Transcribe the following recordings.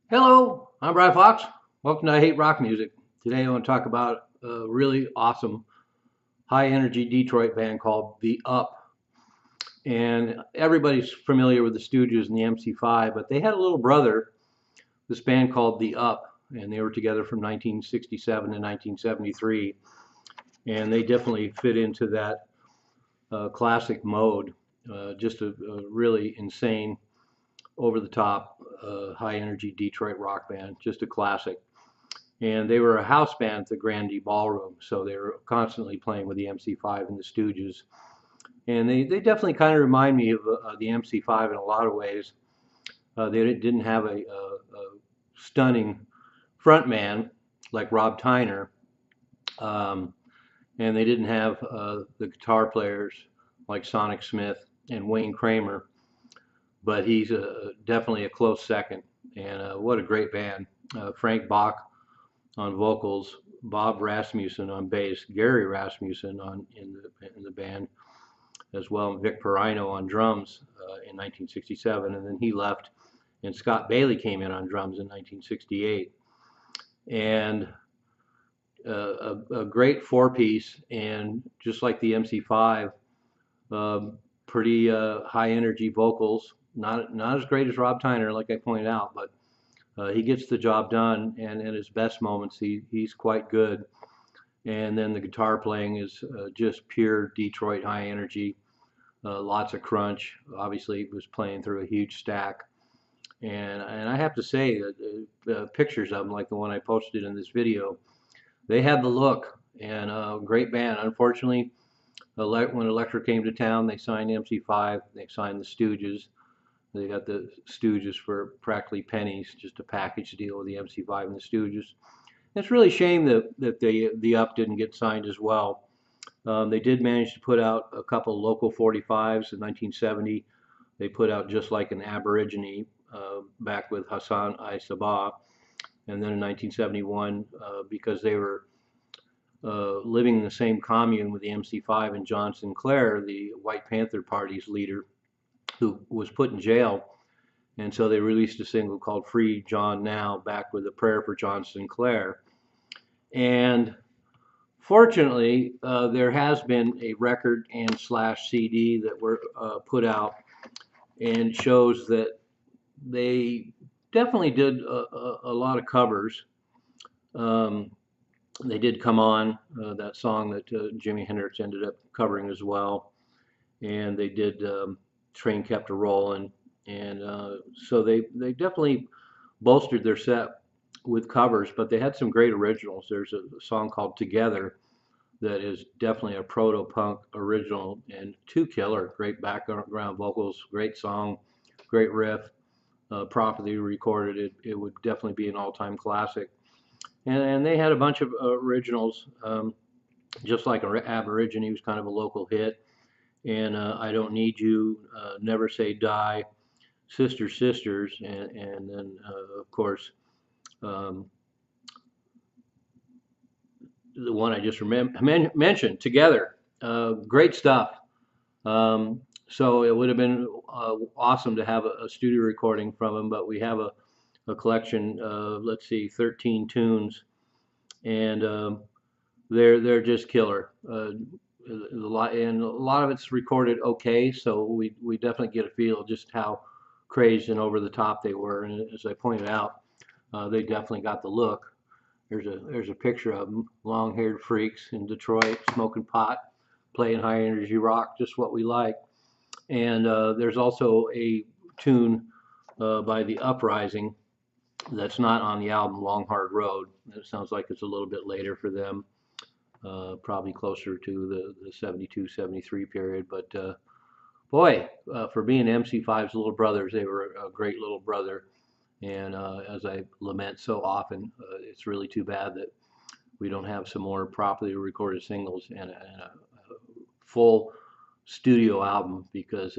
Hello, I'm Brian Fox. Welcome to I Hate Rock Music. Today I want to talk about a really awesome high energy Detroit band called The Up. And everybody's familiar with the Stooges and the MC5, but they had a little brother, this band called The Up, and they were together from 1967 to 1973. And they definitely fit into that classic mode. Just a really insane, over the top, high energy Detroit rock band, just a classic. And they were a house band at the Grandee Ballroom, so they were constantly playing with the MC5 and the Stooges. And they definitely kind of remind me of the MC5 in a lot of ways. They didn't have a stunning front man like Rob Tyner, um, and they didn't have the guitar players like Sonic Smith and Wayne Kramer, but he's definitely a close second. And what a great band. Frank Bach on vocals, Bob Rasmussen on bass, Gary Rasmussen in the band as well, and Vic Perino on drums in 1967, and then he left, and Scott Bailey came in on drums in 1968, and a great four-piece, and just like the MC5, pretty high energy vocals, not as great as Rob Tyner, like I pointed out, but he gets the job done, and in his best moments, he's quite good. And then the guitar playing is just pure Detroit high energy, lots of crunch. Obviously, he was playing through a huge stack. And I have to say that pictures of them, like the one I posted in this video, they had the look, and a great band. Unfortunately, when Elektra came to town, they signed MC5, they signed the Stooges. They got the Stooges for practically pennies, just a package deal with the MC5 and the Stooges. It's really a shame that the Up didn't get signed as well. They did manage to put out a couple local 45s in 1970. They put out Just Like an Aborigine back with Hassan I Sabah. And then in 1971, because they were living in the same commune with the MC5 and John Sinclair, the White Panther Party's leader, who was put in jail. And so they released a single called Free John Now, back with a prayer for John Sinclair. And fortunately, there has been a record and slash CD that were put out, and shows that they definitely did a lot of covers. Um, they did Come On, that song that Jimi Hendrix ended up covering as well. And they did Train Kept a Rollin'. And so they definitely bolstered their set with covers, but they had some great originals. There's a song called Together that is definitely a proto-punk original, and two killer, great background vocals, great song, great riff, properly recorded. It would definitely be an all-time classic. And they had a bunch of originals, just like Aborigine was kind of a local hit, and I Don't Need You, Never Say Die, Sisters, Sisters, and then of course um, the one I just mentioned, Together. Great stuff. So it would have been awesome to have a studio recording from them, but we have a collection of, let's see, 13 tunes, and they're just killer. And a lot of it's recorded okay, so we definitely get a feel of just how crazed and over the top they were. And as I pointed out, they definitely got the look. There's a picture of them, long-haired freaks in Detroit, smoking pot, playing high energy rock, just what we like. And there's also a tune by the Uprising that's not on the album Long Hard Road. It sounds like it's a little bit later for them, probably closer to the 72, 73 period. But boy, for being MC5's little brothers, they were a great little brother. And as I lament so often, it's really too bad that we don't have some more properly recorded singles and a full studio album, because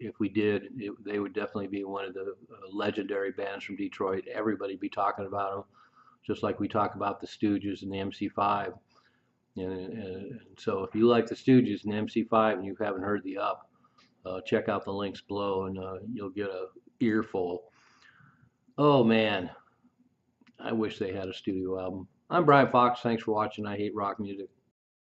if we did, they would definitely be one of the legendary bands from Detroit. Everybody be talking about them, just like we talk about the Stooges and the MC5. And so if you like the Stooges and the MC5 and you haven't heard the Up, check out the links below, and you'll get a earful. Oh man, I wish they had a studio album. I'm Brian Fox. Thanks for watching I Hate Rock Music.